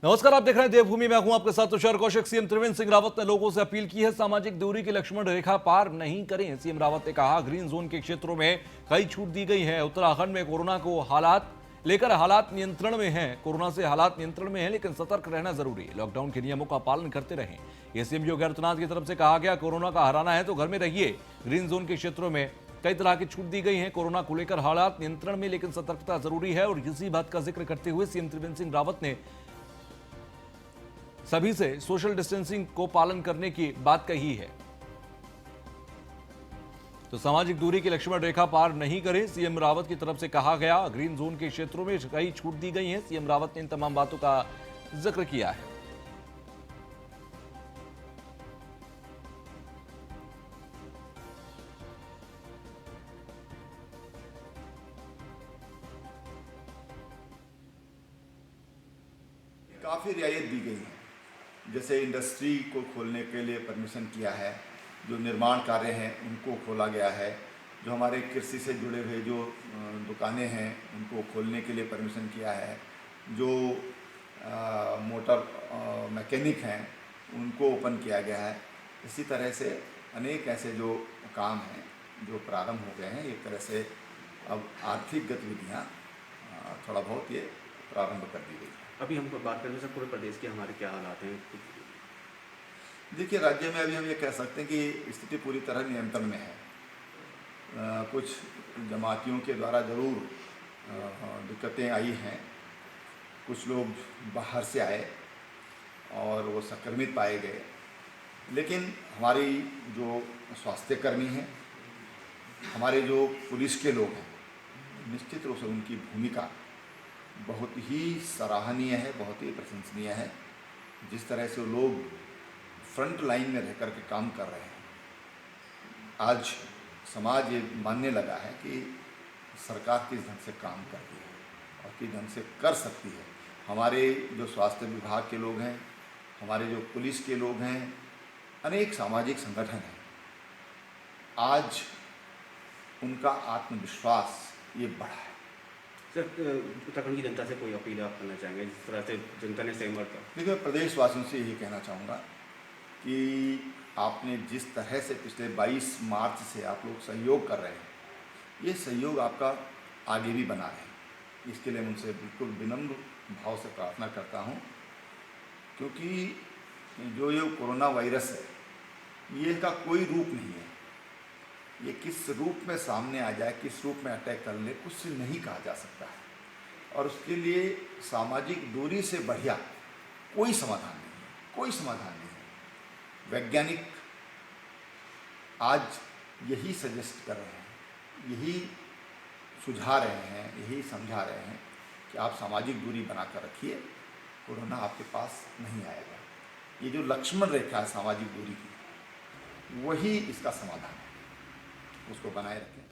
नमस्कार, आप देख रहे हैं देवभूमि। मैं हूं आपके साथ तुषार कौशिक। सीएम त्रिवेंद्र सिंह रावत ने लोगों से अपील की है, सामाजिक दूरी की लक्ष्मण रेखा पार नहीं करें। सीएम रावत ने कहा, ग्रीन जोन के क्षेत्रों में कई छूट दी गई है। उत्तराखंड में कोरोना को हालात नियंत्रण में हैं। कोरोना से हालात नियंत्रण में हैं, लेकिन सतर्क रहना जरूरी है। लॉकडाउन के नियमों का पालन करते रहें। यह सीएम योगी आदित्यनाथ की तरफ से कहा गया। कोरोना का हराना है तो घर में रहिए। ग्रीन जोन के क्षेत्रों में कई तरह की छूट दी गई है। कोरोना को लेकर हालात नियंत्रण में, लेकिन सतर्कता जरूरी है। और इसी बात का जिक्र करते हुए सीएम त्रिवेंद्र सिंह रावत ने सभी से सोशल डिस्टेंसिंग को पालन करने की बात कही है। तो सामाजिक दूरी की लक्ष्मण रेखा पार नहीं करें, सीएम रावत की तरफ से कहा गया। ग्रीन जोन के क्षेत्रों में कई छूट दी गई हैं। सीएम रावत ने इन तमाम बातों का जिक्र किया है। काफ़ी रियायत दी गई है। जैसे इंडस्ट्री को खोलने के लिए परमिशन किया है, जो निर्माण कार्य हैं उनको खोला गया है, जो हमारे कृषि से जुड़े हुए जो दुकानें हैं उनको खोलने के लिए परमिशन किया है, जो मोटर मैकेनिक हैं उनको ओपन किया गया है। इसी तरह से अनेक ऐसे जो काम हैं जो प्रारंभ हो गए हैं। एक तरह से अब आर्थिक गतिविधियाँ थोड़ा बहुत ये प्रारंभ कर दी गई। अभी हमको बात करने से पूरे प्रदेश के हमारे क्या हालात हैं? देखिए, राज्य में अभी हम ये कह सकते हैं कि स्थिति पूरी तरह नियंत्रण में है। कुछ जमातियों के द्वारा जरूर दिक्कतें आई हैं। कुछ लोग बाहर से आए और वो संक्रमित पाए गए, लेकिन हमारी जो स्वास्थ्यकर्मी हैं, हमारे जो पुलिस के लोग हैं, निश्चित रूप से उनकी भूमिका बहुत ही सराहनीय है, बहुत ही प्रशंसनीय है। जिस तरह से लोग फ्रंट लाइन में रह कर के काम कर रहे हैं। आज समाज ये मानने लगा है कि सरकार किस ढंग से काम करती है और किस ढंग से कर सकती है। हमारे जो स्वास्थ्य विभाग के लोग हैं, हमारे जो पुलिस के लोग हैं, अनेक सामाजिक संगठन हैं, आज उनका आत्मविश्वास ये बढ़ा है। सर, उत्तराखंड की जनता से कोई अपील आप करना चाहेंगे जिस तरह से जनता ने सहमत किया? देखिए, प्रदेशवासियों से यही कहना चाहूँगा कि आपने जिस तरह से पिछले 22 मार्च से आप लोग सहयोग कर रहे हैं, ये सहयोग आपका आगे भी बना रहे। इसके लिए मुझसे बिल्कुल विनम्र भाव से प्रार्थना करता हूँ, क्योंकि जो ये कोरोना वायरस है, ये इसका कोई रूप नहीं है। ये किस रूप में सामने आ जाए, किस रूप में अटैक कर ले, कुछ नहीं कहा जा सकता है। और उसके लिए सामाजिक दूरी से बढ़िया कोई समाधान नहीं है, कोई समाधान नहीं है। वैज्ञानिक आज यही सजेस्ट कर रहे हैं, यही सुझा रहे हैं, यही समझा रहे हैं कि आप सामाजिक दूरी बनाकर रखिए, कोरोना आपके पास नहीं आएगा। ये जो लक्ष्मण रेखा है सामाजिक दूरी की, वही इसका समाधान है, उसको बनाए रखें।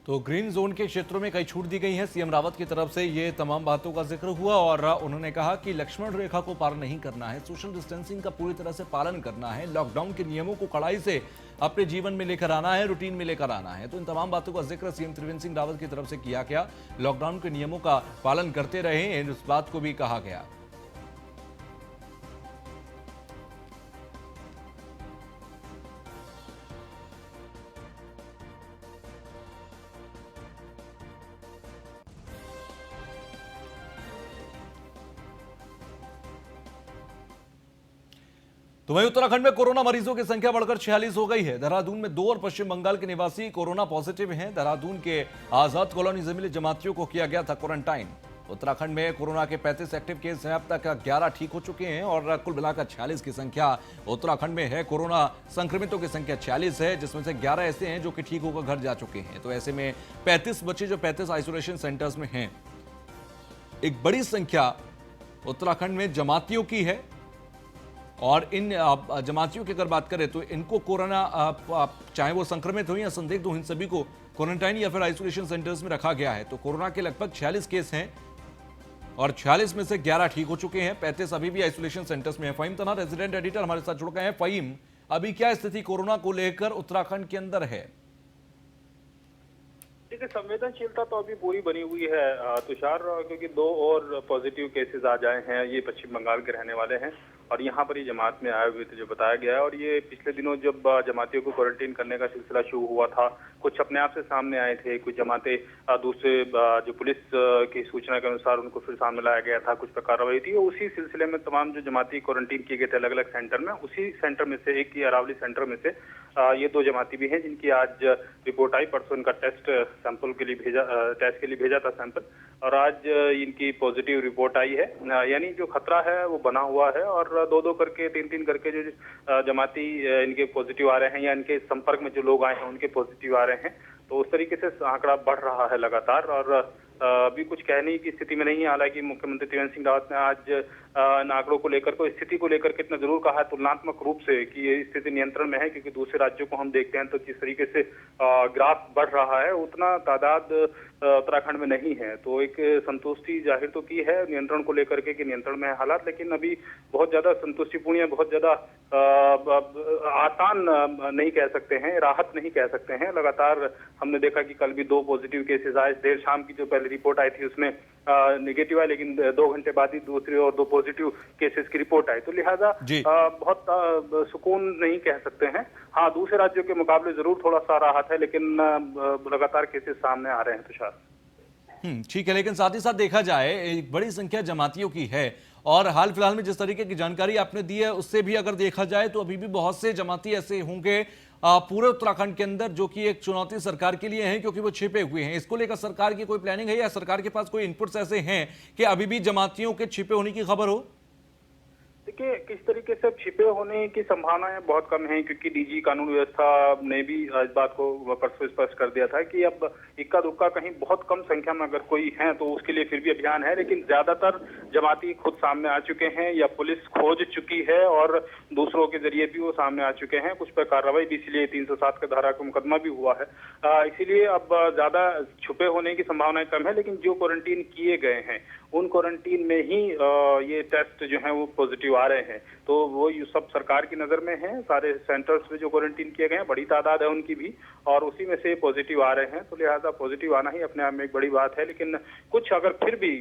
तो ग्रीन जोन के क्षेत्रों में कई छूट दी गई हैं। सीएम रावत की तरफ से ये तमाम बातों का जिक्र हुआ और उन्होंने कहा कि लक्ष्मण रेखा को पार नहीं करना है, सोशल डिस्टेंसिंग का पूरी तरह से पालन करना है, लॉकडाउन के नियमों को कड़ाई से अपने जीवन में लेकर आना है, रूटीन में लेकर आना है। तो इन तमाम बातों का जिक्र सीएम त्रिवेंद्र सिंह रावत की तरफ से किया गया। लॉकडाउन के नियमों का पालन करते रहे, इस बात को भी कहा गया। तो वहीं उत्तराखंड में कोरोना मरीजों की संख्या बढ़कर 46 हो गई है। देहरादून में 2 और पश्चिम बंगाल के निवासी कोरोना पॉजिटिव हैं। देहरादून के आजाद कॉलोनी से मिले जमातियों को किया गया था क्वारंटाइन। उत्तराखंड में कोरोना के 35 एक्टिव केस हैं। अब तक 11 ठीक हो चुके हैं और कुल मिलाकर 46 की संख्या उत्तराखंड में है। कोरोना संक्रमितों की संख्या 46 है, जिसमें से 11 ऐसे हैं जो कि ठीक होकर घर जा चुके हैं। तो ऐसे में 35 बच्चे जो 35 आइसोलेशन सेंटर्स में हैं। एक बड़ी संख्या उत्तराखंड में जमातियों की है और इन जमातियों की अगर बात करें तो इनको कोरोना चाहे वो संक्रमित हो या संदिग्ध हो, इन सभी को क्वारंटाइन या फिर आइसोलेशन सेंटर्स में रखा गया है। तो कोरोना के लगभग 46 केस हैं और 46 में से 11 ठीक हो चुके हैं, 35 अभी भी आइसोलेशन सेंटर्स में है। फहीम तना रेजिडेंट एडिटर हमारे साथ जुड़ गए हैं। फहीम, अभी क्या स्थिति कोरोना को लेकर उत्तराखंड के अंदर है? देखिए, संवेदनशीलता तो अभी पूरी बनी हुई है तुषार, क्योंकि 2 और पॉजिटिव केसेस आ जाए हैं। ये पश्चिम बंगाल के रहने वाले हैं और यहाँ पर ही जमात में आए हुए थे, जो बताया गया है। और ये पिछले दिनों जब जमातियों को क्वारंटीन करने का सिलसिला शुरू हुआ था, कुछ अपने आप से सामने आए थे, कुछ जमातें दूसरे जो पुलिस की सूचना के अनुसार उनको फिर सामने लाया गया था, कुछ पर कार्रवाई थी। उसी सिलसिले में तमाम जो जमाती क्वारंटीन किए गए थे अलग अलग सेंटर में, उसी सेंटर में से एक ही अरावली सेंटर में से ये 2 जमाती भी हैं जिनकी आज रिपोर्ट आई। परसों इनका टेस्ट के लिए भेजा था सैंपल, और आज इनकी पॉजिटिव रिपोर्ट आई है। यानी जो खतरा है वो बना हुआ है, और 2-2 करके 3-3 करके जो जमाती इनके पॉजिटिव आ रहे हैं या इनके संपर्क में जो लोग आए हैं उनके पॉजिटिव आ रहे हैं। तो उस तरीके से आंकड़ा बढ़ रहा है लगातार, और अभी कुछ कहने की स्थिति में नहीं है। हालांकि मुख्यमंत्री त्रिवेंद्र सिंह रावत ने आज इन आंकड़ों को लेकर स्थिति को लेकर के इतना जरूर कहा है तुलनात्मक रूप से कि ये स्थिति नियंत्रण में है, क्योंकि दूसरे राज्यों को हम देखते हैं तो जिस तरीके से ग्राफ बढ़ रहा है उतना तादाद उत्तराखंड में नहीं है। तो एक संतुष्टि जाहिर तो की है नियंत्रण को लेकर के कि नियंत्रण में है हालात, लेकिन अभी बहुत ज्यादा संतुष्टिपूर्ण या बहुत ज्यादा आसान नहीं कह सकते हैं, राहत नहीं कह सकते हैं। लगातार हमने देखा कि कल भी 2 पॉजिटिव केसेस आए। देर शाम की जो पहले रिपोर्ट आई थी उसमें नेगेटिव है, लेकिन 2 घंटे बाद ही दूसरी और 2 पॉजिटिव केसेस की रिपोर्ट आई। तो लिहाजा बहुत सुकून नहीं कह सकते हैं। हाँ, दूसरे राज्यों के मुकाबले जरूर थोड़ा सा राहत है, लेकिन लगातार केसेस सामने आ रहे हैं तुषार। ठीक है, लेकिन साथ ही साथ देखा जाए एक बड़ी संख्या जमातियों की है, और हाल फिलहाल में जिस तरीके की जानकारी आपने दी है उससे भी अगर देखा जाए तो अभी भी बहुत से जमाती ऐसे होंगे पूरे उत्तराखंड के अंदर जो कि एक चुनौती सरकार के लिए है, क्योंकि वो छिपे हुए हैं। इसको लेकर सरकार की कोई प्लानिंग है या सरकार के पास कोई इनपुट्स ऐसे हैं कि अभी भी जमातियों के छिपे होने की खबर हो? देखिए, किस तरीके से छिपे होने की संभावनाएं बहुत कम है, क्योंकि डीजी कानून व्यवस्था ने भी इस बात को परसों स्पष्ट कर दिया था कि अब इक्का दुक्का कहीं बहुत कम संख्या में अगर कोई है तो उसके लिए फिर भी अभियान है। लेकिन ज्यादातर जमाती खुद सामने आ चुके हैं या पुलिस खोज चुकी है और दूसरों के जरिए भी वो सामने आ चुके हैं। कुछ पर कार्रवाई भी इसलिए 307 का धारा का मुकदमा भी हुआ है। इसीलिए अब ज्यादा छुपे होने की संभावनाएं कम है। लेकिन जो क्वारंटीन किए गए हैं उन क्वारंटीन में ही ये टेस्ट जो है वो पॉजिटिव आ रहे हैं, तो वो सब सरकार की नजर में है। सारे सेंटर्स में जो क्वारंटीन किए गए हैं बड़ी तादाद है उनकी भी, और उसी में से पॉजिटिव आ रहे हैं। तो लिहाजा पॉजिटिव आना ही अपने आप में एक बड़ी बात है। लेकिन कुछ अगर फिर भी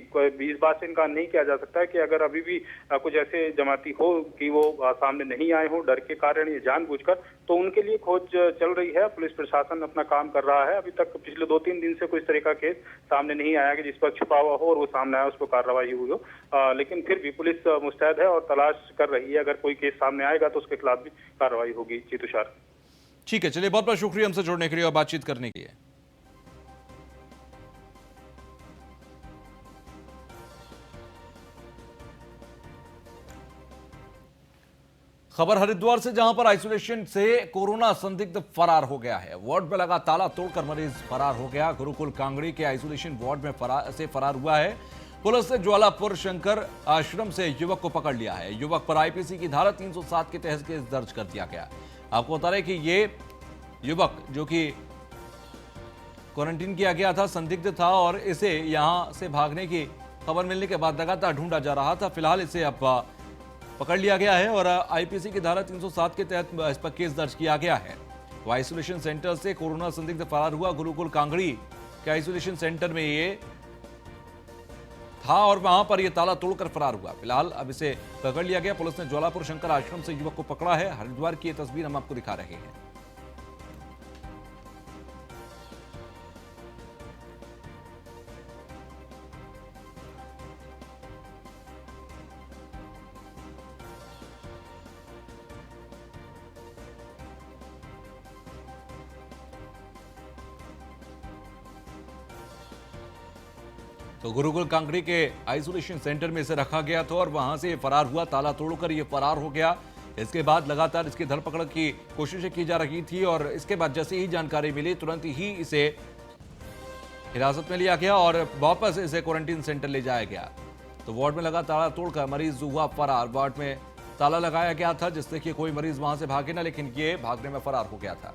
इस बात से इनकार नहीं किया जा सकता है कि अगर अभी भी कुछ ऐसे जमाती हो कि वो सामने नहीं आए हो डर के कारण या जानबूझकर, तो उनके लिए खोज चल रही है। पुलिस प्रशासन अपना काम कर रहा है। अभी तक पिछले 2-3 दिन से कोई इस तरह का केस सामने नहीं आया कि जिस पर छुपा हुआ हो और वो सामने आया, उस पर कार्रवाई हुई हो। लेकिन फिर भी पुलिस मुस्तैद है और तलाश कर रही है। अगर कोई केस सामने आएगा तो उसके खिलाफ भी कार्रवाई होगी। जी तुषार। ठीक है, चलिए, बहुत बहुत शुक्रिया हमसे जुड़ने के लिए और बातचीत करने के लिए। खबर हरिद्वार से, जहां पर आइसोलेशन से कोरोना संदिग्ध फरार हो गया है। वार्ड में लगा ताला तोड़कर मरीज फरार हो गया। गुरुकुल कांगड़ी के आइसोलेशन वार्ड में फरार हुआ है। पुलिस ने ज्वालापुर शंकर आश्रम से युवक को पकड़ लिया है। युवक पर आईपीसी की धारा 307 के तहत केस दर्ज कर दिया गया। आपको बता रहे कि ये युवक जो कि क्वारंटीन किया गया था संदिग्ध था, और इसे यहां से भागने की खबर मिलने के बाद लगातार ढूंढा जा रहा था। फिलहाल इसे अब पकड़ लिया गया है और आईपीसी की धारा 307 के तहत इस पर केस दर्ज किया गया है। वो आइसोलेशन सेंटर से कोरोना संदिग्ध फरार हुआ। गुरुकुल कांगड़ी के आइसोलेशन सेंटर में ये था और वहां पर यह ताला तोड़कर फरार हुआ। फिलहाल अब इसे पकड़ लिया गया। पुलिस ने ज्वालापुर शंकर आश्रम से युवक को पकड़ा है। हरिद्वार की यह तस्वीर हम आपको दिखा रहे हैं। तो गुरुकुल कांगड़ी के आइसोलेशन सेंटर में इसे रखा गया था और वहां से फरार हुआ। ताला तोड़कर ये फरार हो गया। इसके बाद लगातार इसकी धरपकड़ की कोशिशें की जा रही थी और इसके बाद जैसे ही जानकारी मिली तुरंत ही इसे हिरासत में लिया गया और वापस इसे क्वारंटीन सेंटर ले जाया गया। तो वार्ड में लगा ताला तोड़कर मरीज हुआ फरार। वार्ड में ताला लगाया गया था जिससे कि कोई मरीज वहां से भागे ना, लेकिन ये भागने में फरार हो गया था।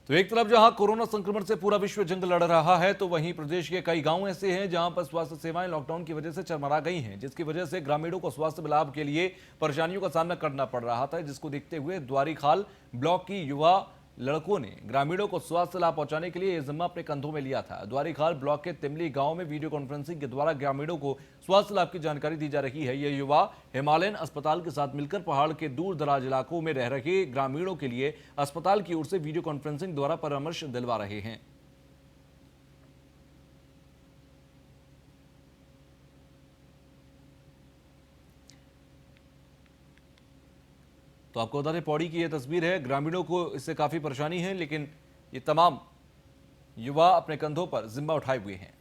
तो एक तरफ जहां कोरोना संक्रमण से पूरा विश्व जंग लड़ रहा है, तो वहीं प्रदेश के कई गांव ऐसे हैं जहां पर स्वास्थ्य सेवाएं लॉकडाउन की वजह से चरमरा गई हैं, जिसकी वजह से ग्रामीणों को स्वास्थ्य लाभ के लिए परेशानियों का सामना करना पड़ रहा था, जिसको देखते हुए द्वारीखाल ब्लॉक की युवा लड़कों ने ग्रामीणों को स्वास्थ्य लाभ पहुंचाने के लिए यह जिम्मा अपने कंधों में लिया था। द्वारीखाल ब्लॉक के तिमली गांव में वीडियो कॉन्फ्रेंसिंग के द्वारा ग्रामीणों को स्वास्थ्य लाभ की जानकारी दी जा रही है। ये युवा हिमालयन अस्पताल के साथ मिलकर पहाड़ के दूर दराज इलाकों में रह रहे ग्रामीणों के लिए अस्पताल की ओर से वीडियो कॉन्फ्रेंसिंग द्वारा परामर्श दिलवा रहे हैं। तो आपको बता दें, पौड़ी की यह तस्वीर है। ग्रामीणों को इससे काफी परेशानी है, लेकिन ये तमाम युवा अपने कंधों पर जिम्मा उठाए हुए हैं।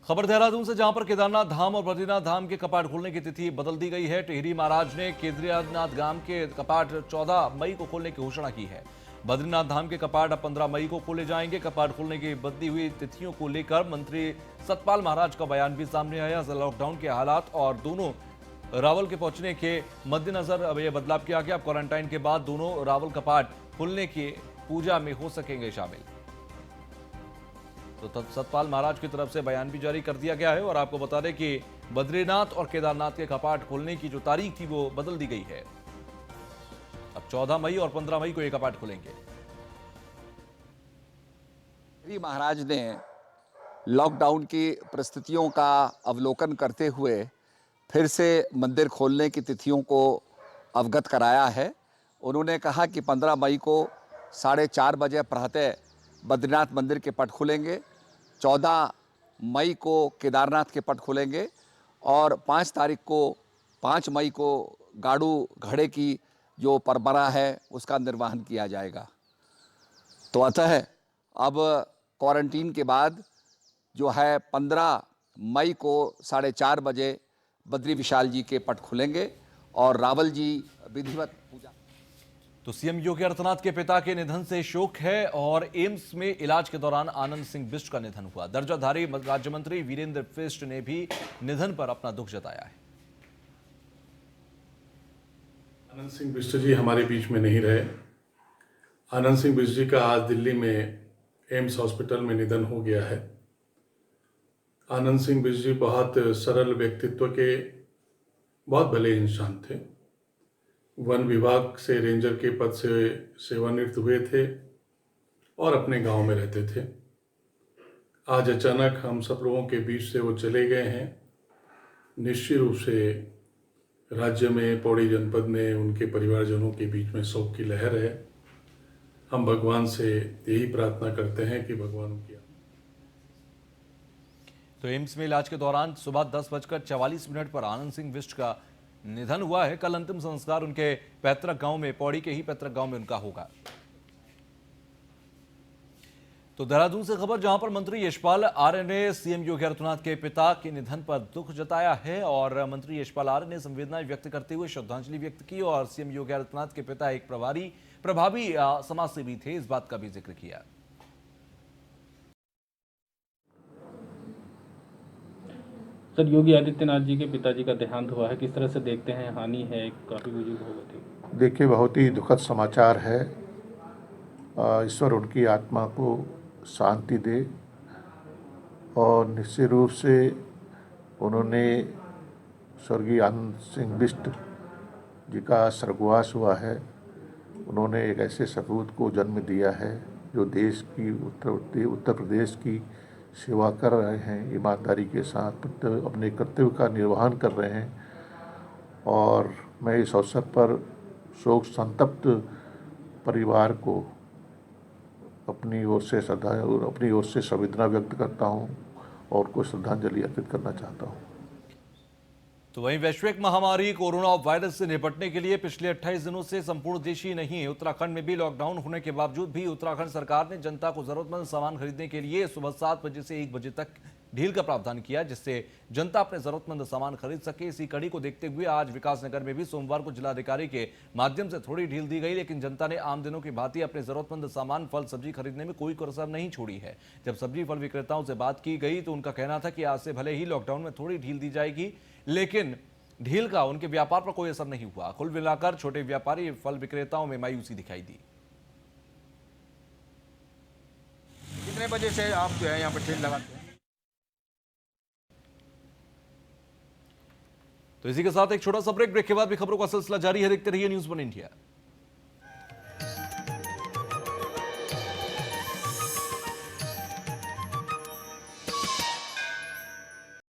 खबर देहरादून से, जहां पर केदारनाथ धाम और बद्रीनाथ धाम के कपाट खोलने की तिथि बदल दी गई है। टिहरी महाराज ने केदारनाथ धाम के कपाट 14 मई को खोलने की घोषणा की है। बद्रीनाथ धाम के कपाट अब 15 मई को खोले जाएंगे। कपाट खोलने की बदली हुई तिथियों को लेकर मंत्री सतपाल महाराज का बयान भी सामने आया। लॉकडाउन के हालात और दोनों रावल के पहुंचने के मद्देनजर अब यह बदलाव किया गया। अब क्वारंटाइन के बाद दोनों रावल कपाट खुलने की पूजा में हो सकेंगे शामिल। तो तब सतपाल महाराज की तरफ से बयान भी जारी कर दिया गया है। और आपको बता दें कि बद्रीनाथ और केदारनाथ के कपाट खोलने की जो तारीख थी वो बदल दी गई है। अब 14 मई और 15 मई को ये कपाट खुलेंगे। श्री महाराज ने लॉकडाउन की परिस्थितियों का अवलोकन करते हुए फिर से मंदिर खोलने की तिथियों को अवगत कराया है। उन्होंने कहा कि 15 मई को 4:30 बजे प्रातः बद्रीनाथ मंदिर के पट खुलेंगे, 14 मई को केदारनाथ के पट खुलेंगे और 5 मई को गाड़ू घड़े की जो परंपरा है उसका निर्वहन किया जाएगा। तो अतः अब क्वारंटीन के बाद जो है 15 मई को 4:30 बजे बद्री विशाल जी के पट खुलेंगे और रावल जी विधिवत पूजा। तो सीएम योगी आदित्यनाथ के पिता के निधन से शोक है और एम्स में इलाज के दौरान आनंद सिंह बिष्ट का निधन हुआ। दर्जाधारी राज्य मंत्री वीरेंद्र बिष्ट ने भी निधन पर अपना दुख जताया है। आनंद सिंह बिष्ट जी हमारे बीच में नहीं रहे। आनंद सिंह बिष्ट जी का आज दिल्ली में एम्स हॉस्पिटल में निधन हो गया है। आनंद सिंह बिष्ट जी बहुत सरल व्यक्तित्व के बहुत भले इंसान थे। वन विभाग से रेंजर के पद से सेवानिवृत्त हुए थे और अपने गांव में रहते थे। आज अचानक हम सब लोगों के बीच से वो चले गए हैं। निश्चित रूप से राज्य में, पौड़ी जनपद में उनके परिवारजनों के बीच में शोक की लहर है। हम भगवान से यही प्रार्थना करते हैं कि भगवान उनकी। तो एम्स में इलाज के दौरान सुबह 10:44 पर आनंद सिंह बिष्ट का निधन हुआ है। कल अंतिम संस्कार उनके पैतृक गांव में, पौड़ी के ही पैतृक गांव में उनका होगा। तो देहरादून से खबर, जहां पर मंत्री यशपाल आर्य ने सीएम योगी आदित्यनाथ के पिता के निधन पर दुख जताया है और मंत्री यशपाल आर्य ने संवेदनाएं व्यक्त करते हुए श्रद्धांजलि व्यक्त की और सीएम योगी आदित्यनाथ के पिता एक प्रभावी समाजसेवी थे, इस बात का भी जिक्र किया। सर, योगी आदित्यनाथ जी के पिताजी का देहांत हुआ है, किस तरह से देखते हैं? हानि है, काफ़ी बुजुर्ग हो गए थे। देखिए, बहुत ही दुखद समाचार है। ईश्वर उनकी आत्मा को शांति दे और निश्चित रूप से उन्होंने स्वर्गीय आनंद सिंह बिष्ट जी का स्वर्गवास हुआ है। उन्होंने एक ऐसे सपूत को जन्म दिया है जो देश की उत्तर प्रदेश की सेवा कर रहे हैं, ईमानदारी के साथ अपने कर्तव्य का निर्वहन कर रहे हैं। और मैं इस अवसर पर शोक संतप्त परिवार को अपनी ओर से संवेदना व्यक्त करता हूं और को श्रद्धांजलि अर्पित करना चाहता हूं। तो वहीं वैश्विक महामारी कोरोना वायरस से निपटने के लिए पिछले 28 दिनों से संपूर्ण देश ही नहीं, उत्तराखंड में भी लॉकडाउन होने के बावजूद भी उत्तराखंड सरकार ने जनता को जरूरतमंद सामान खरीदने के लिए सुबह 7 बजे से 1 बजे तक ढील का प्रावधान किया, जिससे जनता अपने जरूरतमंद सामान खरीद सके। इसी कड़ी को देखते हुए आज विकासनगर में भी सोमवार को जिलाधिकारी के माध्यम से थोड़ी ढील दी गई, लेकिन जनता ने आम दिनों की भांति अपने जरूरतमंद सामान, फल सब्जी खरीदने में कोई कसर नहीं छोड़ी है। जब सब्जी फल विक्रेताओं से बात की गई तो उनका कहना था कि आज से भले ही लॉकडाउन में थोड़ी ढील दी जाएगी, लेकिन ढील का उनके व्यापार पर कोई असर नहीं हुआ। कुल मिलाकर छोटे व्यापारी फल विक्रेताओं में मायूसी दिखाई दी। कितने बजे से आप जो है यहाँ पे ठेल लगाते हैं? तो इसी के साथ एक छोटा सा ब्रेक के बाद भी खबरों का सिलसिला जारी है। देखते रहिए न्यूज़ 1 इंडिया।